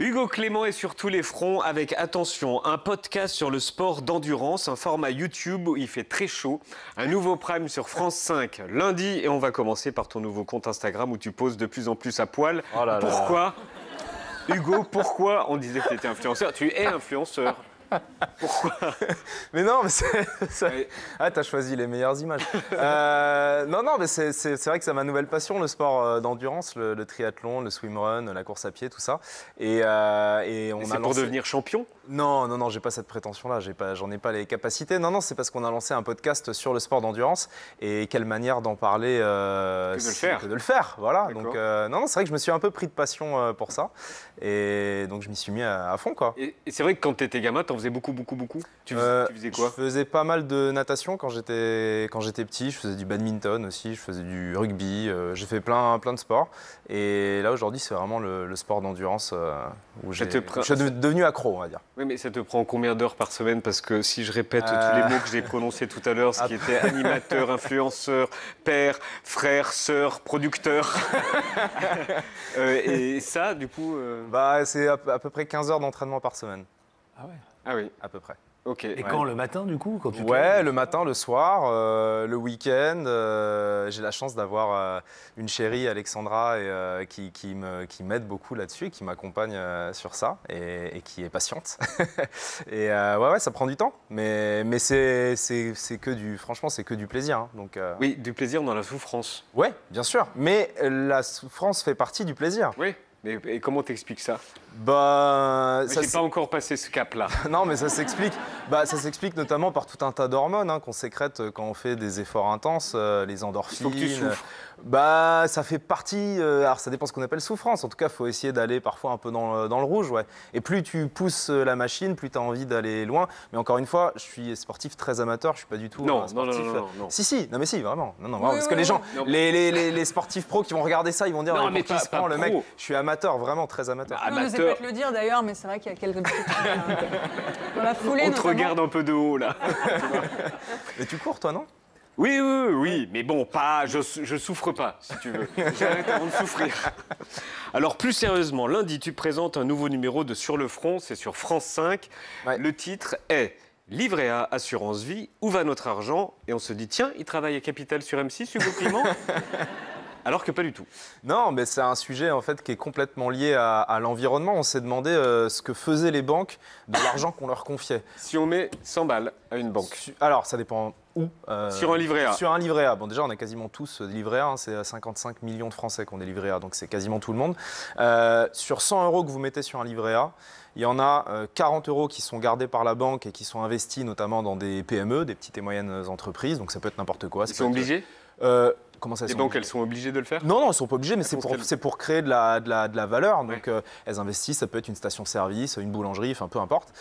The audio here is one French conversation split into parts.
Hugo Clément est sur tous les fronts avec, attention, un podcast sur le sport d'endurance, un format YouTube où il fait très chaud, un nouveau prime sur France 5 lundi et on va commencer par ton nouveau compte Instagram où tu poses de plus en plus à poil. Oh là là. Pourquoi Hugo, pourquoi on disait que tu étais influenceur? Tu es influenceur. Pourquoi? Mais non, mais Ah, t'as choisi les meilleures images. Non, mais c'est vrai que c'est ma nouvelle passion, le sport d'endurance, le triathlon, le swimrun, la course à pied, tout ça. Et on c'est a pour lancé... devenir champion? Non, j'ai pas cette prétention-là, j'en ai pas les capacités. Non, c'est parce qu'on a lancé un podcast sur le sport d'endurance et quelle manière d'en parler que de le faire. Voilà. D'accord. Donc non, c'est vrai que je me suis un peu pris de passion pour ça et donc je m'y suis mis à fond, quoi. Et c'est vrai que quand tu étais gamin, tu en faisais beaucoup. Tu faisais quoi? Je faisais pas mal de natation quand j'étais petit. Je faisais du badminton aussi, je faisais du rugby. J'ai fait plein de sports. Et là, aujourd'hui, c'est vraiment le sport d'endurance où je suis devenu accro, on va dire. Oui, mais ça te prend combien d'heures par semaine? Parce que si je répète tous les mots que j'ai prononcés tout à l'heure, ce qui était animateur, influenceur, père, frère, sœur, producteur. Et ça, du coup... C'est à peu près 15 heures d'entraînement par semaine. Ah ouais. Ah oui, À peu près. ok. Et quand, le matin, du coup, quand tu te Ouais, lèves le matin, le soir, le week-end. J'ai la chance d'avoir une chérie, Alexandra, qui m'aide beaucoup là-dessus, qui m'accompagne sur ça et qui est patiente. Et ouais, ça prend du temps, mais franchement, c'est que du plaisir. Hein, donc, Oui, du plaisir dans la souffrance. Ouais, bien sûr. Mais la souffrance fait partie du plaisir. Oui, mais et comment t'expliques ça? Ça, J'ai pas encore passé ce cap-là. Non, mais ça s'explique. Ça s'explique notamment par tout un tas d'hormones qu'on sécrète quand on fait des efforts intenses, les endorphines. Il faut que tu souffres. Ça fait partie. Alors, ça dépend ce qu'on appelle souffrance. En tout cas, il faut essayer d'aller parfois un peu dans le rouge, ouais. Et plus tu pousses la machine, plus tu as envie d'aller loin. Mais encore une fois, je suis sportif très amateur. Je suis pas du tout Non. sportif. Non. Si, non, mais si, vraiment. Non, vraiment, parce que les gens, les sportifs pros qui vont regarder ça, ils vont dire Non, pour mais qui il se prend, pas le pro. mec. Je suis amateur, vraiment très amateur. Non, je sais pas te le dire d'ailleurs, mais c'est vrai qu'il y a quelques petits trucs dans la foulée. On te regarde un peu de haut, là. Mais tu cours, toi, non? Oui, mais bon, je souffre pas, si tu veux. J'arrête avant de souffrir. Alors, plus sérieusement, lundi, tu présentes un nouveau numéro de Sur le Front, c'est sur France 5. Ouais. Le titre est Livret A, Assurance Vie, où va notre argent? Et on se dit, tiens, il travaille à Capital sur M6, Hugo Clément. Alors que pas du tout. Non, mais c'est un sujet en fait qui est complètement lié à l'environnement. On s'est demandé ce que faisaient les banques de l'argent qu'on leur confiait. Si on met 100 balles à une banque. Alors, ça dépend où. Sur un livret A. Sur un livret A. Bon, déjà, on a quasiment tous des livrets A. C'est 55 millions de Français qui ont des livrets A, donc c'est quasiment tout le monde. Sur 100 € que vous mettez sur un livret A, il y en a 40 € qui sont gardés par la banque et qui sont investis notamment dans des PME, des petites et moyennes entreprises. Donc ça peut être n'importe quoi. Ils sont obligés? Comment ça, Les banques, elles sont obligées de le faire? Non, elles ne sont pas obligées, mais c'est pour créer de la valeur. Donc, Ouais. elles investissent, ça peut être une station-service, une boulangerie, enfin, peu importe.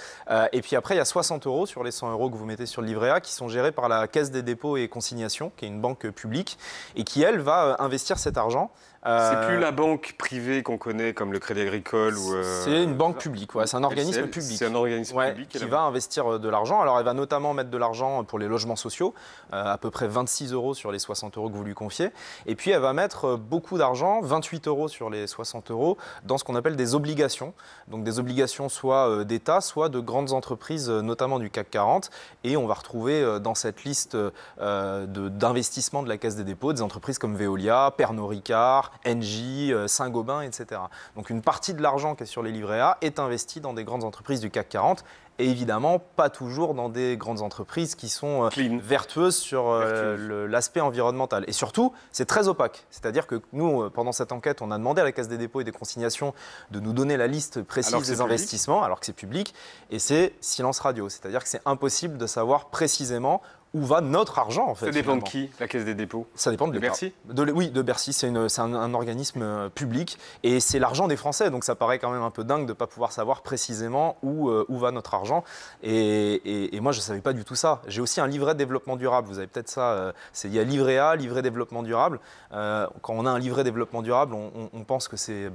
Et puis après, il y a 60 € sur les 100 € que vous mettez sur le livret A qui sont gérés par la Caisse des dépôts et consignations, qui est une banque publique, et qui, elle, va investir cet argent. C'est plus la banque privée qu'on connaît comme le Crédit Agricole ou... C'est une banque publique, ouais, c'est un organisme public. C'est un organisme public. Qui va investir de l'argent. Alors, elle va notamment mettre de l'argent pour les logements sociaux, à peu près 26 € sur les 60 € que vous lui confiez. Et puis, elle va mettre beaucoup d'argent, 28 € sur les 60 €, dans ce qu'on appelle des obligations. Donc, des obligations soit d'État, soit de grandes entreprises, notamment du CAC 40. Et on va retrouver dans cette liste d'investissement de la Caisse des dépôts des entreprises comme Veolia, Pernod Ricard, Engie, Saint-Gobain, etc. Donc une partie de l'argent qui est sur les livrets A est investi dans des grandes entreprises du CAC 40 et évidemment pas toujours dans des grandes entreprises qui sont vertueuses sur l'aspect environnemental. Et surtout, c'est très opaque. C'est-à-dire que nous, pendant cette enquête, on a demandé à la Caisse des dépôts et des consignations de nous donner la liste précise des investissements, alors que c'est public, et c'est silence radio. C'est-à-dire que c'est impossible de savoir précisément où va notre argent en fait. Ça dépend finalement. de qui, la Caisse des dépôts? Ça dépend de l'État. Bercy? Oui, de Bercy. C'est un organisme public et c'est l'argent des Français. Donc ça paraît quand même un peu dingue de ne pas pouvoir savoir précisément où va notre argent. Et moi, je ne savais pas du tout ça. J'ai aussi un livret de développement durable. Vous avez peut-être ça. Il y a livret A, livret développement durable. Quand on a un livret développement durable, on pense que c'est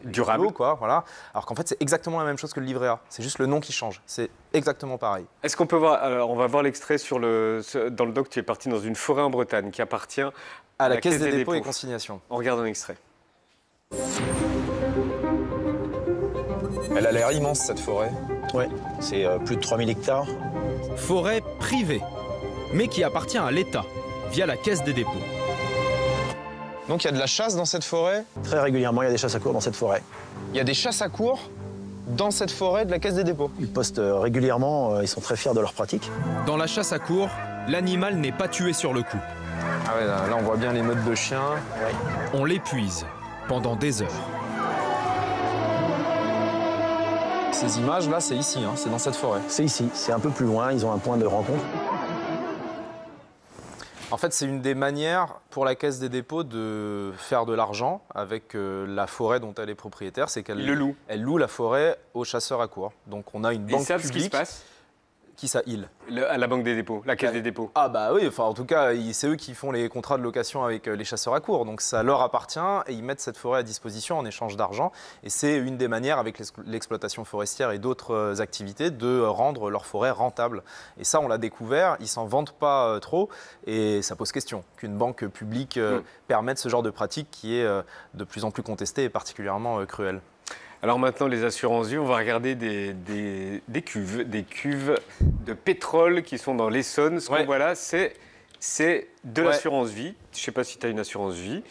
durable, quoi. Voilà. Alors qu'en fait, c'est exactement la même chose que le livret A. C'est juste le nom qui change. C'est exactement pareil. Est-ce qu'on peut voir... Alors, on va voir l'extrait dans le doc. Tu es parti dans une forêt en Bretagne qui appartient à la Caisse des dépôts et consignations. On regarde un extrait. Elle a l'air immense cette forêt. Ouais, c'est plus de 3000 hectares. Forêt privée, mais qui appartient à l'État, via la Caisse des dépôts. Donc il y a de la chasse dans cette forêt? Très régulièrement, il y a des chasses à courre dans cette forêt. Il y a des chasses à courre dans cette forêt de la Caisse des dépôts? Ils postent régulièrement, ils sont très fiers de leur pratique. Dans la chasse à courre, l'animal n'est pas tué sur le coup. Ah ouais, là on voit bien les meutes de chiens. On l'épuise pendant des heures. Ces images là, c'est ici, hein, c'est dans cette forêt. C'est ici, c'est un peu plus loin, ils ont un point de rencontre. En fait, c'est une des manières pour la Caisse des dépôts de faire de l'argent avec la forêt dont elle est propriétaire. C'est qu'elle elle loue la forêt aux chasseurs à courre. Donc on a une banque Ils savent publique. ce qui se passe Qui ça, il à la Banque des dépôts, la Caisse des dépôts. Ah bah oui, enfin en tout cas, c'est eux qui font les contrats de location avec les chasseurs à courre. Donc ça leur appartient et ils mettent cette forêt à disposition en échange d'argent. Et c'est une des manières avec l'exploitation forestière et d'autres activités de rendre leur forêt rentable. Et ça, on l'a découvert, ils s'en vantent pas trop et ça pose question qu'une banque publique permette ce genre de pratique qui est de plus en plus contestée et particulièrement cruelle. Alors maintenant, les assurances vie, on va regarder des cuves de pétrole qui sont dans l'Essonne. Ce qu'on voit là, c'est de l'assurance vie. Je ne sais pas si tu as une assurance vie.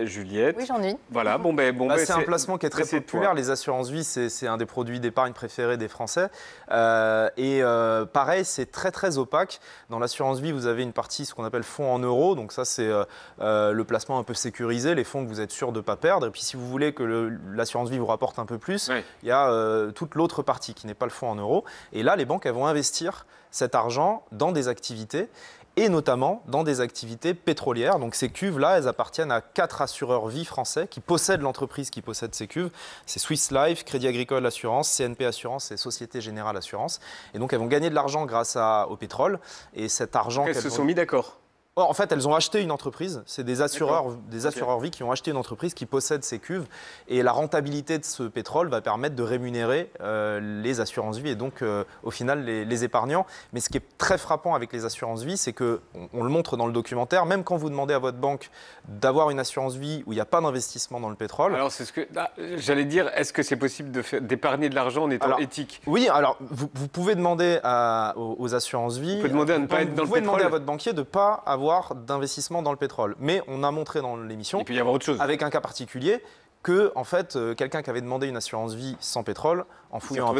Juliette. Oui, j'en ai. Voilà, c'est un placement qui est très populaire. Les assurances vie, c'est un des produits d'épargne préférés des Français. Pareil, c'est très très opaque. Dans l'assurance vie, vous avez une partie, ce qu'on appelle fonds en euros. Donc ça, c'est le placement un peu sécurisé, les fonds que vous êtes sûr de ne pas perdre. Et puis si vous voulez que l'assurance vie vous rapporte un peu plus, il y a toute l'autre partie qui n'est pas le fonds en euros. Et là, les banques, elles vont investir cet argent dans des activités et notamment dans des activités pétrolières. Donc ces cuves-là, elles appartiennent à 4 assureurs vie français qui possèdent l'entreprise qui possède ces cuves. C'est Swiss Life, Crédit Agricole Assurance, CNP Assurance et Société Générale Assurance. Et donc elles vont gagner de l'argent grâce au pétrole. Et cet argent elles se sont mis d'accord. En fait, elles ont acheté une entreprise. C'est des assureurs vie qui ont acheté une entreprise qui possède ces cuves. Et la rentabilité de ce pétrole va permettre de rémunérer les assurances vie et donc, au final, les épargnants. Mais ce qui est très frappant avec les assurances vie, c'est qu'on le montre dans le documentaire, même quand vous demandez à votre banque d'avoir une assurance vie où il n'y a pas d'investissement dans le pétrole. Alors, c'est ce que j'allais dire. Est-ce que c'est possible d'épargner de l'argent en étant éthique? Oui, alors vous pouvez demander aux assurances vie. Vous pouvez demander à ne pas être dans le pétrole. Vous pouvez demander à votre banquier de ne pas avoir d'investissement dans le pétrole. Mais on a montré dans l'émission, il peut y avoir autre chose, avec un cas particulier, que en fait, quelqu'un qui avait demandé une assurance vie sans pétrole, en fouillant un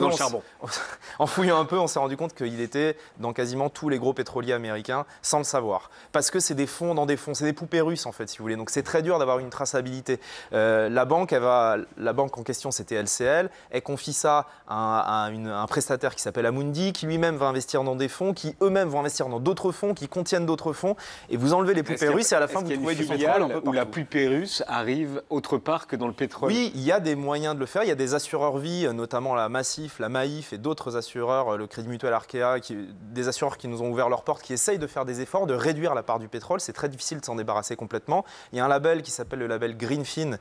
peu, on s'est rendu compte qu'il était dans quasiment tous les gros pétroliers américains sans le savoir. Parce que c'est des fonds dans des fonds, c'est des poupées russes en fait, si vous voulez. Donc c'est très dur d'avoir une traçabilité. La banque en question, c'était LCL. Elle confie ça à un prestataire qui s'appelle Amundi, qui lui-même va investir dans des fonds, qui eux-mêmes vont investir dans d'autres fonds, qui contiennent d'autres fonds. Et vous enlevez les poupées russes et à la fin, vous trouvez du pétrole un peu partout. Où la poupée russe arrive autre part que dans le pétrole. Oui, il y a des moyens de le faire. Il y a des assureurs vie, notamment la Massif, la Maïf et d'autres assureurs, le Crédit Mutuel Arkea, des assureurs qui nous ont ouvert leurs portes, qui essayent de faire des efforts, de réduire la part du pétrole. C'est très difficile de s'en débarrasser complètement. Il y a un label qui s'appelle le label Greenfin,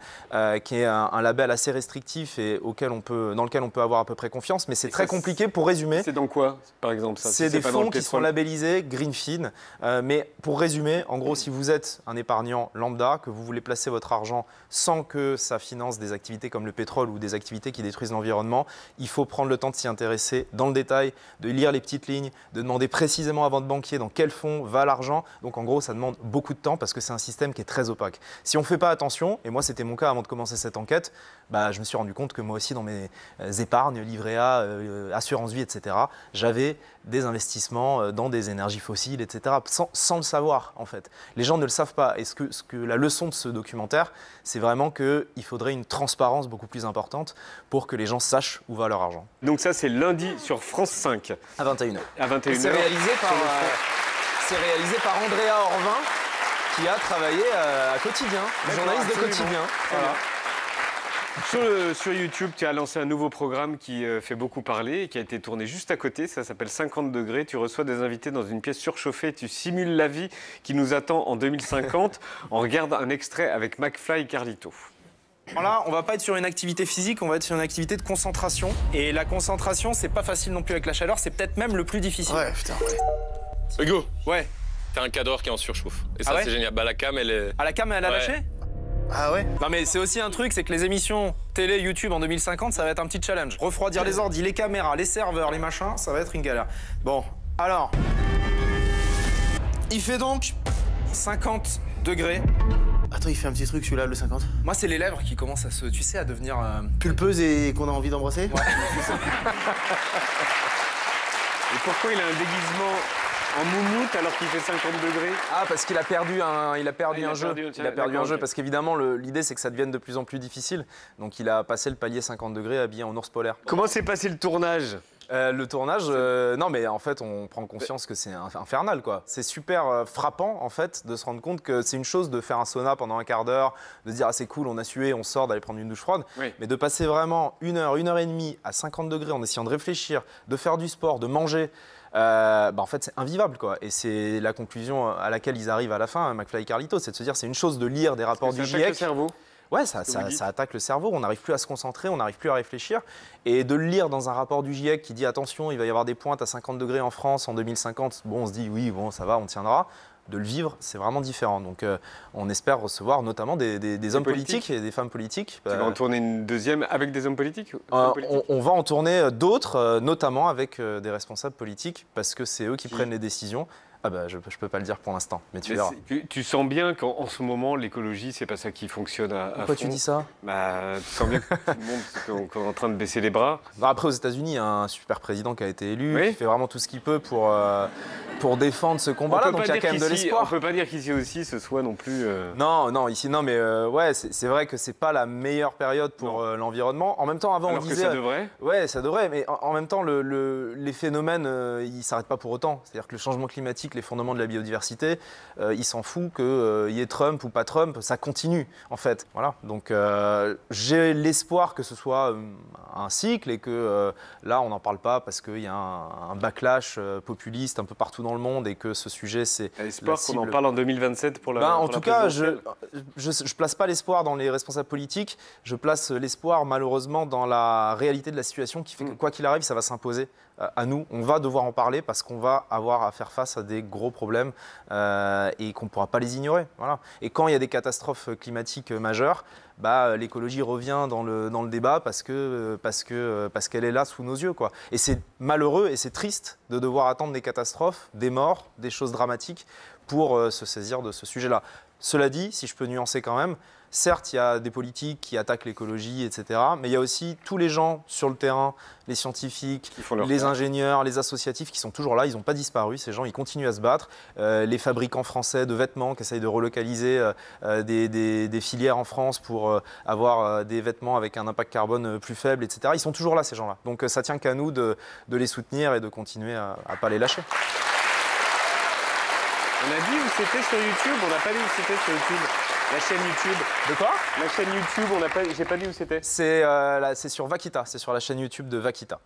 qui est un label assez restrictif et dans lequel on peut avoir à peu près confiance, mais c'est très compliqué pour résumer. C'est dans quoi, par exemple ça? C'est des fonds qui sont labellisés Greenfin. Mais pour résumer, en gros, si vous êtes un épargnant lambda, que vous voulez placer votre argent sans que ça finance des activités comme le pétrole ou des activités qui détruisent l'environnement, il faut prendre le temps de s'y intéresser dans le détail, de lire les petites lignes, de demander précisément à votre banquier dans quel fonds va l'argent. Donc en gros, ça demande beaucoup de temps parce que c'est un système qui est très opaque. Si on ne fait pas attention, et moi c'était mon cas avant de commencer cette enquête, je me suis rendu compte que moi aussi dans mes épargnes, livret A, assurance vie, etc., j'avais des investissements dans des énergies fossiles, etc., sans le savoir en fait. Les gens ne le savent pas. Et la leçon de ce documentaire, c'est vraiment qu'il faudrait une transparence beaucoup plus importante pour que les gens sachent où va leur argent. Donc ça, c'est lundi sur France 5. À 21h. À 21h. C'est réalisé par Andrea Orvin, qui a travaillé à Quotidien, journaliste de Quotidien. Voilà. Sur YouTube, tu as lancé un nouveau programme qui fait beaucoup parler et qui a été tourné juste à côté. Ça s'appelle 50 degrés. Tu reçois des invités dans une pièce surchauffée et tu simules la vie qui nous attend en 2050. On regarde un extrait avec McFly et Carlito. Là, on va pas être sur une activité physique, on va être sur une activité de concentration. Et la concentration, c'est pas facile non plus avec la chaleur, c'est peut-être même le plus difficile. Ouais, putain, ouais. Hugo, ouais. t'as un cadreur qui est en surchauffe. Et ça, Ah ouais, c'est génial. La cam, elle est... Ah, la cam, elle a lâché? Ah ouais? Non mais c'est aussi un truc, c'est que les émissions télé, YouTube en 2050, ça va être un petit challenge. Refroidir les ordi, les caméras, les serveurs, les machins, ça va être une galère. Bon, alors... Il fait donc 50 degrés. Attends, il fait un petit truc celui-là, le 50. Moi, c'est les lèvres qui commencent à se... Tu sais, à devenir... Pulpeuse et qu'on a envie d'embrasser? Ouais. Et pourquoi il a un déguisement en moumoute alors qu'il fait 50 degrés? Ah, parce qu'il a perdu un, il a perdu un jeu, parce qu'évidemment, l'idée, c'est que ça devienne de plus en plus difficile. Donc, il a passé le palier 50 degrés habillé en ours polaire. Comment s'est passé le tournage? Le tournage, non mais en fait on prend conscience que c'est infernal quoi. C'est super frappant en fait de se rendre compte que c'est une chose de faire un sauna pendant un quart d'heure, de dire ah c'est cool on a sué, on sort, d'aller prendre une douche froide, oui. Mais de passer vraiment une heure et demie à 50 degrés en essayant de réfléchir, de faire du sport, de manger, en fait c'est invivable quoi. Et c'est la conclusion à laquelle ils arrivent à la fin, McFly et Carlito, c'est de se dire c'est une chose de lire des rapports du GIEC. Le cerveau. Ouais, ça attaque le cerveau, on n'arrive plus à se concentrer, on n'arrive plus à réfléchir. Et de le lire dans un rapport du GIEC qui dit attention, il va y avoir des pointes à 50 degrés en France en 2050, bon, on se dit oui, bon, ça va, on tiendra. De le vivre, c'est vraiment différent. Donc on espère recevoir notamment des hommes politiques et des femmes politiques. Tu vas en tourner une deuxième avec des hommes politiques, on va en tourner d'autres, notamment avec des responsables politiques, parce que c'est eux qui prennent les décisions. Ah bah je peux pas le dire pour l'instant, mais tu verras. Tu sens bien qu'en ce moment l'écologie c'est pas ça qui fonctionne à Pourquoi fond. tu dis ça? Bah tu sens bien que tout le monde qu'on est en train de baisser les bras. Après aux États-Unis, il y a un super président qui a été élu, oui. qui fait vraiment tout ce qu'il peut pour défendre ce combat-là, donc il y a quand même de l'espoir. On peut pas dire qu'ici aussi ce soit non plus... Non, ici non, mais ouais, c'est vrai que c'est pas la meilleure période pour l'environnement. En même temps, avant alors on disait... que ça devrait. Ouais, ça devrait, mais en même temps, les phénomènes, ils s'arrêtent pas pour autant. C'est-à-dire que le changement climatique, les fondements de la biodiversité, il s'en fout qu'il y ait Trump ou pas Trump, ça continue en fait. Voilà, donc j'ai l'espoir que ce soit un cycle et que là, on n'en parle pas parce qu'il y a un backlash populiste un peu partout dans le monde et que ce sujet, c'est... T'as l'espoir qu'on en parle en 2027 pour la En tout cas, présidentielle. je place pas l'espoir dans les responsables politiques, je place l'espoir malheureusement dans la réalité de la situation qui fait que quoi qu'il arrive, ça va s'imposer à nous. On va devoir en parler parce qu'on va avoir à faire face à des gros problèmes et qu'on ne pourra pas les ignorer. Voilà. Et quand il y a des catastrophes climatiques majeures, l'écologie revient dans le débat parce qu'elle est là sous nos yeux, quoi. Et c'est malheureux et c'est triste de devoir attendre des catastrophes, des morts, des choses dramatiques pour se saisir de ce sujet-là. Cela dit, si je peux nuancer quand même, certes, il y a des politiques qui attaquent l'écologie, etc. Mais il y a aussi tous les gens sur le terrain, les scientifiques, les ingénieurs, les associatifs qui sont toujours là. Ils n'ont pas disparu. Ces gens, ils continuent à se battre. Les fabricants français de vêtements qui essayent de relocaliser des filières en France pour avoir des vêtements avec un impact carbone plus faible, etc. Ils sont toujours là, ces gens-là. Donc ça tient qu'à nous de les soutenir et de continuer à ne pas les lâcher. On a dit où c'était sur YouTube, on n'a pas dit où c'était sur YouTube. La chaîne YouTube. De quoi? La chaîne YouTube, j'ai pas dit où c'était. C'est sur Vaquita, c'est sur la chaîne YouTube de Vaquita.